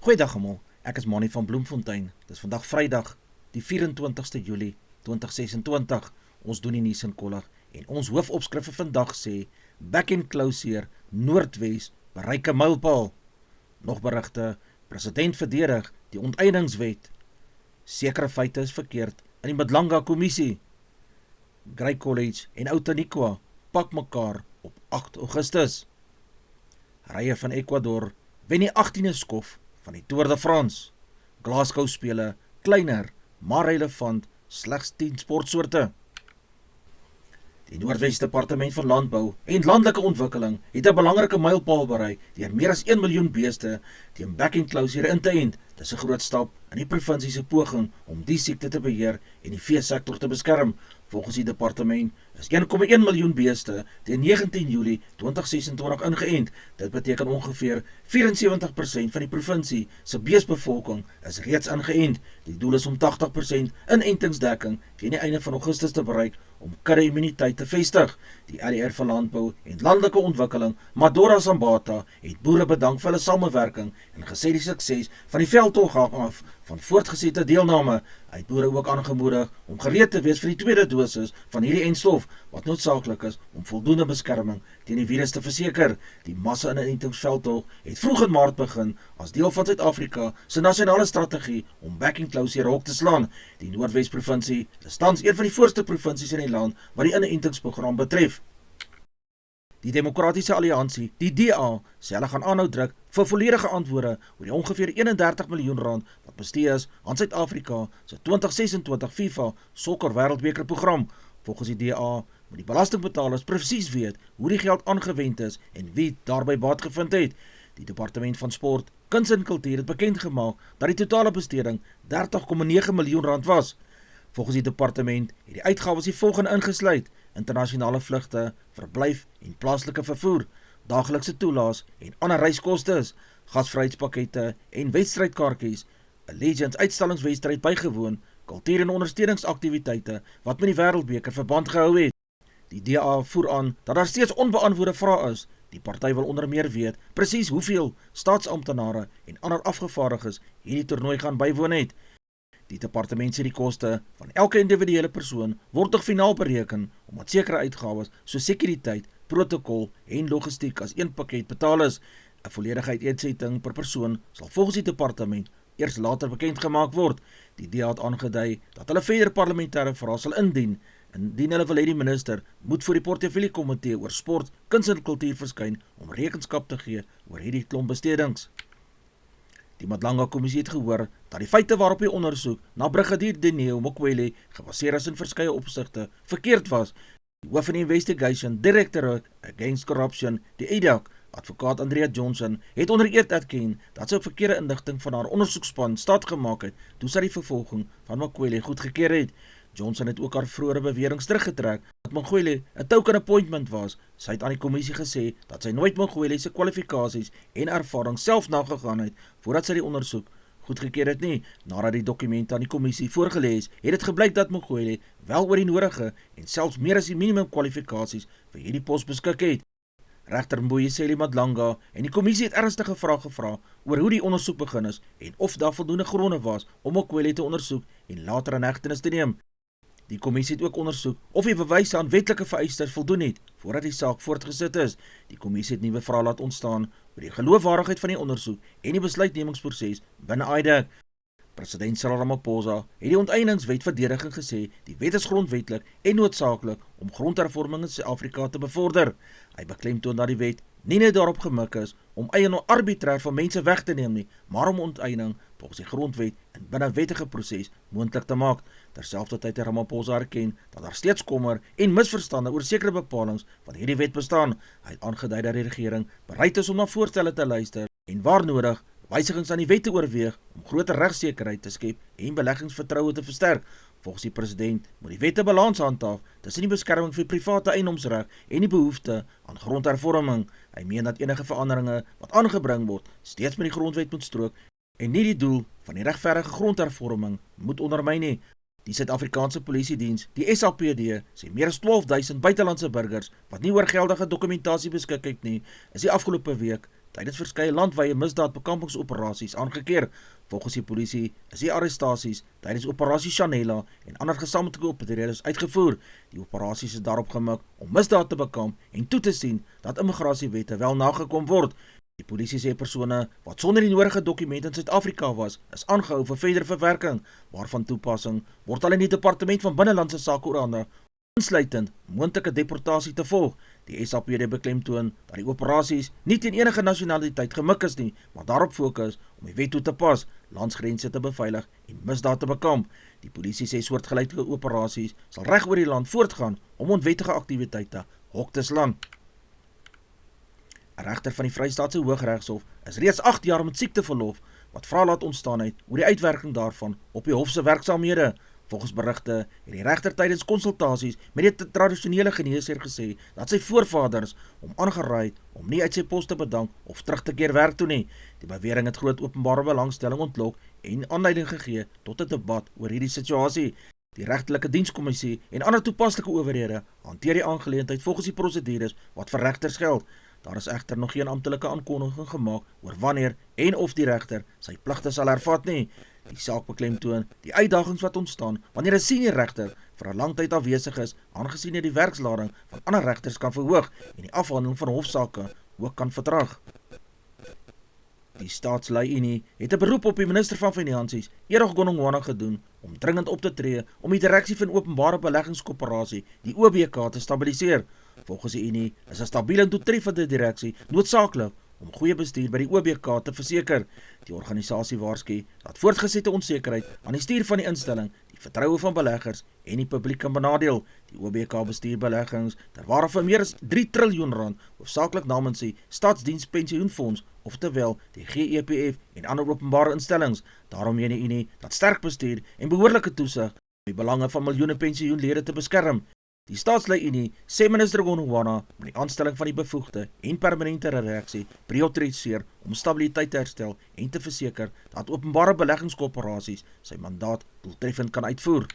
Goeiedag almal, ek is Mannie van Bloemfontein. Dis vandag Vrydag, die 24ste Julie 2026. Ons doen die nuus in kollig en ons hoofopskrif vir vandag sê: Back and Closure, Noordwes bereik 'n mylpaal. Nog berigte: president verdedig die onteieningswet. Sekere feite is verkeerd in die Madlanga kommissie. Grey College en Outeniqua pak mekaar op 8 Augustus. Rye van Ecuador wen die 18e skof van die Tour de France. Glasgow spele kleiner, maar relevant, slegs 10 sportsoorte. Die Noordwes Departement van Landbou en Landelike Ontwikkeling het 'n belangrike mylpaal bereik deur meer as 1 miljoen beeste teen back and closure in te ent. Dis 'n groot stap in die provinsie se poging om die siekte te beheer en die veesektor te beskerm. Volgens die departement is 1,1 miljoen beeste teen 19 Julie 2026 ingeënt. Dit beteken ongeveer 74% van die provinsie se beesbevolking is reeds ingeënt. Die doel is om 80% inentingsdekking teen die einde van Augustus te bereik om kudde-immuniteit te vestig. Die LER van Landbou en Landelike Ontwikkeling, Madora Zambata, het boere bedank vir hulle samewerking en gesê die sukses van die veldtog hang af van voortgesette deelname. Hy het boere ook aangemoedig om gereed te wees vir die tweede dosis van hierdie enstof, wat noodsaaklik is om voldoende beskerming teen die virus te verseker. Die massa-inentingsveldtog het vroeg in Maart begin as deel van Suid-Afrika se nasionale strategie om back and closure hok te slaan. Die Noordwes-provinsie is tans een van die voorste provinsies in die land wat die inentingsprogram betref. Die Demokratiese Alliansie, die DA, sê hulle gaan aanhou druk vir volledige antwoorde oor die ongeveer 31 miljoen rand wat bestee is aan Suid-Afrika se 2026 FIFA Sokker Wêreldbeker program. Volgens die DA moet die belastingbetalers presies weet hoe die geld aangewend is en wie daarby baat gevind het. Die Departement van Sport, Kuns en Kultuur het bekend gemaak dat die totale besteding 30,9 miljoen rand was. Volgens die departement het die uitgawes die volgende ingesluit: internasionale vlugte, verblyf en plaaslike vervoer, daaglikse toelaas en ander reiskostes, gasvryheidspakkette en wedstrydkaartjies, 'n Legends uitstallingswedstryd bygewoon, kultuur- en ondersteuningsaktiwiteite wat met die Wêreldbeker verband gehou het. Die DA voer aan dat daar steeds onbeantwoorde vrae is. Die party wil onder meer weet presies hoeveel staatsamptenare en ander afgevaardiges hierdie toernooi gaan bywoon het. Die departement sê die koste van elke individuele persoon word nog finaal bereken, omdat sekere uitgawes soos sekuriteit, protokol en logistiek as een pakket betaal is. 'n volledige uiteensetting per persoon sal volgens die departement eers later bekend gemaak word. Die DA het aangedui dat hulle verder parlementêre vrae sal indien hulle wil hê die minister moet voor die portefeuljekomitee oor sport, kuns en kultuur verskyn om rekenskap te gee oor hierdie klomp bestedings. Die Madlanga kommissie het gehoor dat die feite waarop die ondersoek na Brigadier Dineo Mukwele gebaseer is in verskeie opsigte verkeerd was. Die hoof van die Investigation Directorate Against Corruption, die EDAC, advokaat Andrea Johnson, het onder eed erken dat sy op verkeerde inligting van haar ondersoekspan staatgemaak het toe sy die vervolging van Mukwele goedgekeur het. Johnson het ook haar vroeëre beweringe teruggetrek dat Mukwele 'n token appointment was. Sy het aan die kommissie gesê dat sy nooit Mukwele se kwalifikasies en ervaring self nagegaan het voordat sy die ondersoek goedgekeur het nie. Nadat die dokumente aan die kommissie voorgelê is, het dit gebleik dat Mukwele wel oor die nodige en selfs meer as die minimum kwalifikasies vir hierdie pos beskik het. Regter Mboyiseli Madlanga en die kommissie het ernstige vrae gevra oor hoe die ondersoek begin is en of daar voldoende gronde was om Mukwele te ondersoek en later in hegtenis te neem. Die kommissie het ook ondersoek of die bewyse aan wetlike vereistes voldoen het voordat die saak voortgesit is. Die kommissie het nuwe vrae laat ontstaan oor die geloofwaardigheid van die ondersoek en die besluitnemingsproses binne IDEC. President Cyril Ramaphosa het die onteieningswet verdediging gesê die wet is grondwetlik en noodsaaklik om grondhervorming in Suid-Afrika te bevorder. Hy beklemtoon dat die wet nie net daarop gemik is om eiendom arbitrair van mense weg te neem nie, maar om onteiening volgens die grondwet en binne wettige proses moontlik te maak. Terselfdertyd het Ramaphosa erken dat daar steeds kommer en misverstande oor sekere bepalings van hierdie wet bestaan. Hy het aangedui dat die regering bereid is om na voorstelle te luister en waar nodig wysigings aan die wet te oorweeg om groter regsekerheid te skep en beleggingsvertroue te versterk. Volgens die president moet die wet 'n balans handhaaf tussen die beskerming vir private eiendomsreg en die behoefte aan grondhervorming. Hy meen dat enige veranderinge wat aangebring word steeds met die grondwet moet strook en nie die doel van die regverdige grondhervorming moet ondermyn nie. Die Suid-Afrikaanse Polisiediens, die SAPD, sê meer as 12,000 buitelandse burgers wat nie oor geldige dokumentasie beskik het nie, is die afgelope week tydens verskeie landwye misdaadbekampingsoperasies aangekeer. Volgens die polisie is die arrestasies tydens operasie Chanela en ander gesamentlike optredes uitgevoer. Die operasies is daarop gemik om misdaad te bekamp en toe te sien dat immigrasiewette wel nagekom word. Die polisie sê persone wat sonder die nodige dokumente in Suid-Afrika was, is aangehou vir verdere verwerking, waarvan toepassing word al in die Departement van Binnelandse Sake oorhandig, insluitend moontlike deportasie te volg. Die SAPD beklemtoon dat die operasies nie teen enige nasionaliteit gemik is nie, maar daarop fokus om die wet toe te pas, landsgrense te beveilig en misdaad te bekamp. Die polisie sê soortgelyke operasies sal reg oor die land voortgaan om onwettige aktiwiteite hok te slaan. 'n Regter van die Vrystaatse Hooggeregshof is reeds 8 jaar met siekteverlof wat vrae laat ontstaan het oor die uitwerking daarvan op die hof se werksaamhede. Volgens berigte het die regter tydens konsultasies met die tradisionele geneesheer gesê dat sy voorvaders hom aangeraai het om nie uit sy pos te bedank of terug te keer werk toe nie. Die bewering het groot openbare belangstelling ontlok en aanleiding gegee tot 'n debat oor hierdie situasie. Die regtelike dienskommissie en ander toepaslike owerhede hanteer die aangeleentheid volgens die prosedures wat vir regters geld. Daar is egter nog geen amptelike aankondiging gemaak oor wanneer en of die regter sy pligte sal hervat nie. Die saak beklemtoon die uitdagings wat ontstaan wanneer 'n senior regter vir 'n lang tyd afwesig is, aangesien hy die werkslading van ander regters kan verhoog en die afhandeling van hofsaake ook kan vertraag. Die Staatslei-Unie het 'n beroep op die minister van Finansies, Errol Gonongwana, gedoen om dringend op te tree om die direksie van Openbare Beleggingskoöperasie, die OBK, te stabiliseer. Volgens die Unie is 'n stabiele en doeltreffende direksie noodsaaklik om goeie bestuur by die OBK te verseker. Die organisasie waarsku dat voortgesette onsekerheid aan die stuur van die instelling die vertroue van beleggers en die publiek kan benadeel. Die OBK bestuur beleggings ter waarde van meer as 3 triljoen rand, hoofsaaklik namens die Staatsdienspensioenfonds, oftewel die GEPF en ander openbare instellings. Daarom meen die Unie dat sterk bestuur en behoorlike toesig om die belange van miljoene pensioenlede te beskerm. Die Staatslei-Unie sê minister Gonongwana met die aanstelling van die bevoegde en permanente direksie prioritiseer om stabiliteit te herstel en te verseker dat openbare beleggingskoöperasies sy mandaat doeltreffend kan uitvoer.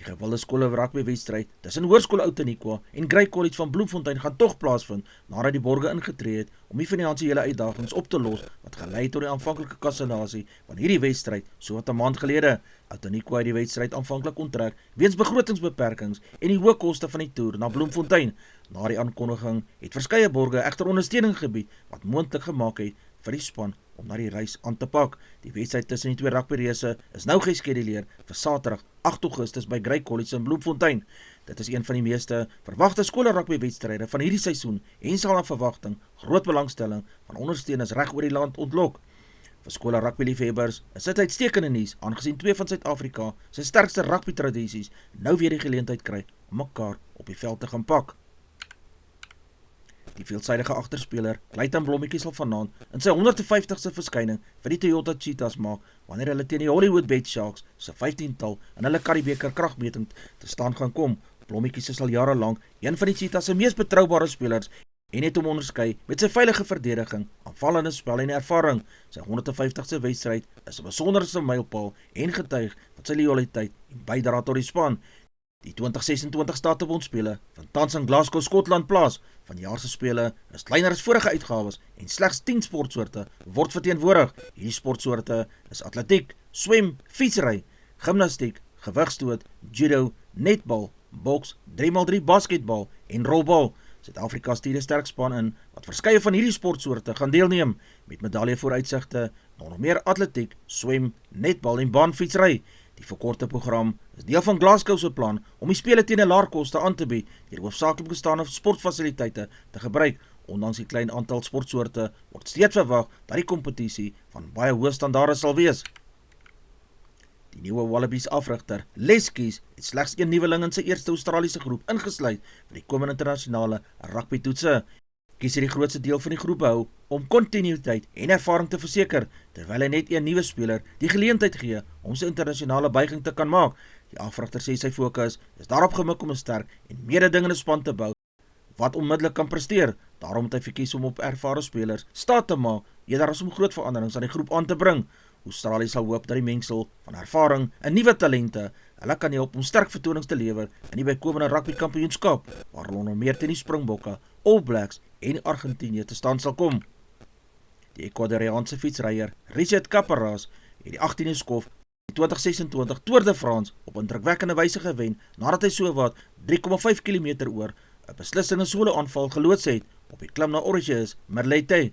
Die gewilde skole rugbywedstryd tussen Hoërskool Outeniqua en Grey College van Bloemfontein gaan tog plaasvind nadat die borge ingetree het om die finansiële uitdagings op te los wat gelei het tot die aanvanklike kansellasie van hierdie wedstryd so wat 'n maand gelede. Outeniqua het die wedstryd aanvanklik onttrek weens begrotingsbeperkings en die hoë koste van die toer na Bloemfontein. Na die aankondiging het verskeie borge egter ondersteuning gebied wat moontlik gemaak het vir die span om na die reis aan te pak. Die wedstryd tussen die twee rugbyreuse is nou geskeduleer vir Saterdag 8 Augustus by Grey College in Bloemfontein. Dit is een van die meeste verwagte skole rugbywedstryde van hierdie seisoen en sal na verwagting groot belangstelling van ondersteuners reg oor die land ontlok. Vir skole rugbyliefhebbers is dit uitstekende nuus aangesien twee van Suid-Afrika se sterkste rugbytradisies nou weer die geleentheid kry om mekaar op die veld te gaan pak. Die veelsidige agterspeler Clayton Blommetjie sal vanaand in sy 150ste verskyning vir die Toyota Cheetahs maak wanneer hulle teen die Hollywood Bad Sharks se 15-tal in hulle Karibeker kragmeting te staan gaan kom. Blommetjie sal jarelank een van die Cheetahs se mees betroubare spelers en het hom onderskei met sy veilige verdediging, aanvallende spel en ervaring. Sy 150ste wedstryd is 'n besonderse mylpaal en getuig van sy lojaliteit en bydra tot die span. Die 2026 Statebondspele vind tans in Glasgow, Skotland plaas. Vanjaar se spele is kleiner as vorige uitgawes en slegs 10 sportsoorte word verteenwoordig. Hierdie sportsoorte is atletiek, swem, fietsry, gimnastiek, gewigstoot, judo, netbal, boks, 3x3 basketbal en rolbal. Suid-Afrika stuur 'n sterk span in wat verskeie van hierdie sportsoorte gaan deelneem met medaillevooruitsigte na nog meer atletiek, swem, netbal en baanfietsry. Die verkorte program is deel van Glasgow se plan om die spele teen 'n laer koste aan te bied deur hoofsaaklik bestaande sportfasiliteite te gebruik. Ondanks die klein aantal sportsoorte word steeds verwag dat die kompetisie van baie hoë standaarde sal wees. Die nuwe Wallabies afrigter, Les Kies, het slegs een nuweling in sy eerste Australiese groep ingesluit vir die komende internasionale rugbytoetse. Kies het die grootste deel van die groep behou om kontinuïteit en ervaring te verseker, terwyl hy net een nuwe speler die geleentheid gee om sy internasionale buiging te kan maak. Die afrigter sê sy fokus is daarop gemik om 'n sterk en mededingende span te bou wat onmiddellik kan presteer. Daarom het hy verkies om op ervare spelers staat te maak eerder as om groot veranderings aan die groep aan te bring. Australië sal hoop dat die mengsel van ervaring en nuwe talente hulle kan help om sterk vertonings te lewer in die bykomende rugbykampioenskap, waar onder meer teen die Springbokke, All Blacks en Argentinië te staan sal kom. Die Ecuadoriaanse fietsryer Richard Caparras het die 18de skof die 2026 Tour de France op indrukwekkende wyse gewen nadat hy sowat 3,5 km oor 'n beslissende solo aanval geloods het op die klim na Orges Merlette.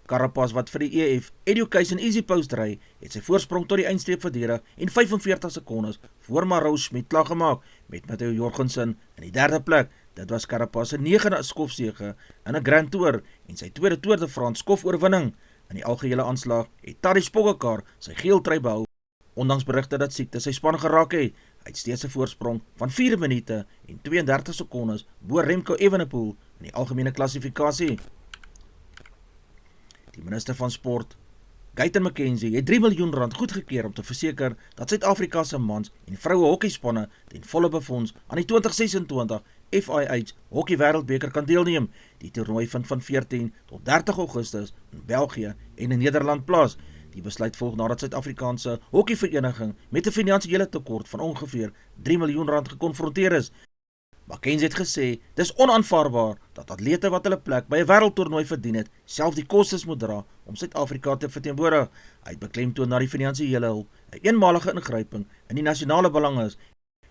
Carapaz wat vir die EF Education Easy Post ry, het sy voorsprong tot die eindstreep verdedig en 45 sekondes voor Mauro Schmid klaargemaak met Matteo Jorgensen in die derde plek. Dit was Carapaz se 9de skofsege in 'n Grand Tour en sy tweede Tour de France skofoorwinning. In die algehele aanslag het Tadej Pogačar sy geel trui behou, ondanks berigte dat siekte sy span geraak het. Hy het steeds 'n voorsprong van 4 minute en 32 sekondes bo Remco Evenepoel in die algemene klassifikasie. Die minister van Sport, Guyton McKenzie, het 3 miljoen rand goedgekeur om te verseker dat Suid-Afrika se mans en vroue hokkiespanne ten volle befonds aan die 2026 FIH Hockey Wêreldbeker kan deelneem. Die toernooi vind van 14 tot 30 Augustus in België en in Nederland plaas. Die besluit volg nadat Suid-Afrikaanse hockeyvereniging met 'n finansiële tekort van ongeveer 3 miljoen rand gekonfronteer is. McKenzie het gesê, dis onaanvaarbaar dat atlete wat hulle plek by 'n wêreldtoernooi verdien het, self die kostes moet dra om Suid-Afrika te verteenwoordig. Hy het beklemtoon dat die finansiële hulp 'n eenmalige ingryping in die nasionale belang is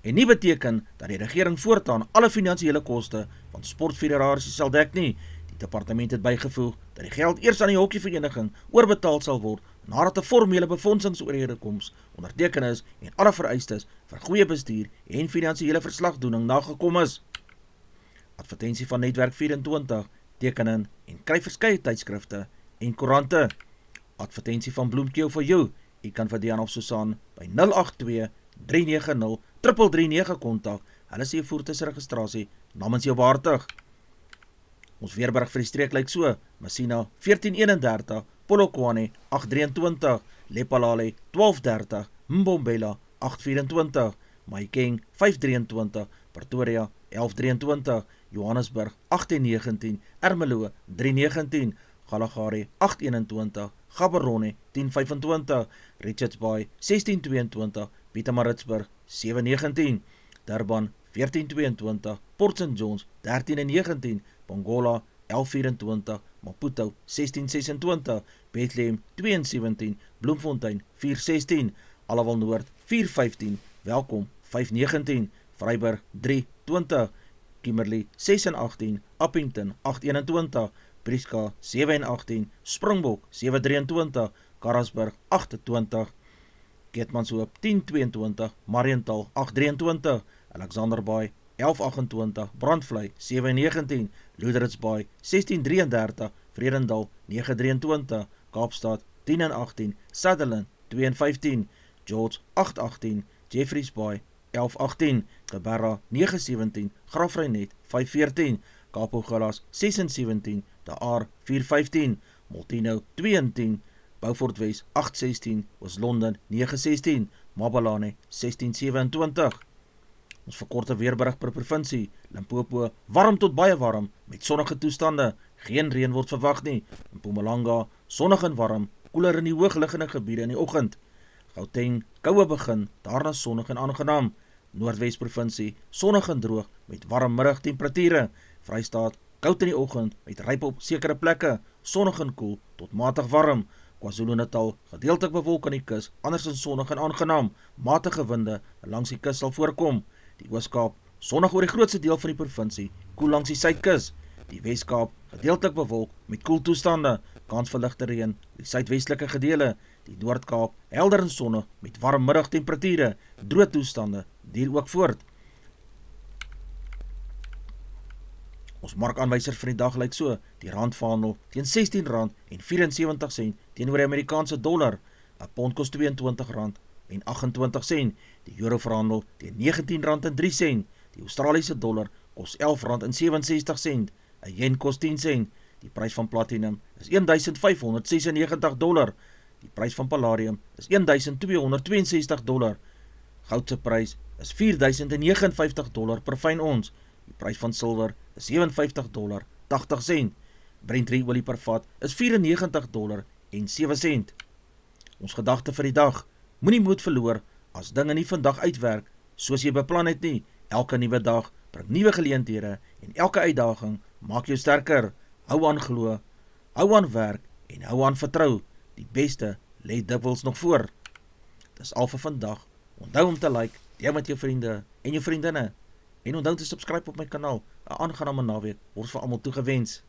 en nie beteken dat die regering voortaan alle finansiële koste van sportfederasies sal dek nie. Die departement het bygevoeg dat die geld eers aan die hockeyvereniging oorbetaal sal word nadat 'n formele befondsingsooreenkoms onderteken is en alle vereistes vir goeie bestuur en finansiële verslagdoening nagekom is. Advertensie van Netwerk 24, teken in en kry verskeie tydskrifte en koerante. Advertensie van Bloemkeel vir jou. U kan vir Diana of Susan by 082 390 339 kontak. Hulle sê 'n voertuigregistrasie namens jou behartig. Ons weerberig vir die streek lyk so: Messina 1431, Polokwane 823, Lephalale 1230, Mbombela 824, Mahikeng 523, Pretoria 1123, Johannesburg 1819, Ermelo 319, Kalahari 821, Gaborone 1025, Richards Bay 1622, Pietermaritzburg 719, Durban 1422, Port St Johns 1319, Pongola 1124, Maputo 1626, Bethlehem 217, Bloemfontein 416, Allewal Noord 415, Welkom 519, Vryburg 320, Kimberley 618, Appington 821, Prieska 718, Springbok 723, Karasburg 28, Keetmanshoop 1022, Mariental 823, Alexanderbaai 1128, Brandvlei 719, Loederitsbaai 1633, Vredendal 923, Kaapstad 1018, Sutherland 215, George 818, Jeffreys Bay 1118, Geberra 917, Grafreinet 514, Kaaphooglas 617, De Aar 415, Molteno 210, Beaufort Wes 816, Oos-London 916, Mabalane 1627. Ons verkorte weerberig per provinsie: Limpopo warm tot baie warm met sonnige toestande, geen reën word verwag nie. In Mpumalanga sonnig en warm, koeler in die hoogliggende gebiede in die oggend. Gauteng koue begin, daarna sonnig en aangenaam. Noordwes provinsie sonnig en droog met warm middagtemperature. Vrystaat koud in die oggend met ryp op sekere plekke, sonnig en koel tot matig warm. KwaZulu-Natal gedeeltelik bewolk aan die kus, andersins sonnig en aangenaam. Matige winde langs die kus sal voorkom. Die Oos-Kaap sonnig oor die grootste deel van die provinsie, koel langs die suidkus. Die Wes-Kaap gedeeltelik bewolk met koel toestande, kans vir ligte reën die suidwestelike gedele. Die Noord-Kaap helder en sonnig met warm middagtemperature, droë toestande duur ook voort. Ons markaanwyser vir die dag lyk so: die rand verhandel teen R16.74 teenoor die Amerikaanse dollar. 'n pond kos R22.28. Die euro verhandel teen R19.03. Die Australiese dollar kos R11.67. 'n yen kos 10 sent. Die prys van platinum is $1,596. Die prys van palladium is $1,262. Goud se prys is $4,059 per fyn ons. Die prys van silwer is $57.80. Brent olie per vat is $94.07. Ons gedagte vir die dag: moenie moed verloor as dinge nie vandag uitwerk soos jy beplan het nie. Elke nuwe dag bring nuwe geleenthede en elke uitdaging maak jou sterker. Hou aan glo, hou aan werk en hou aan vertrou, die beste lê dikwels nog voor. Dis al vir vandag. Onthou om te like, deel met jou vriende en jou vriendinne. En onthou te subscribe op my kanaal. 'n Aangename naweek word vir almal toegewens.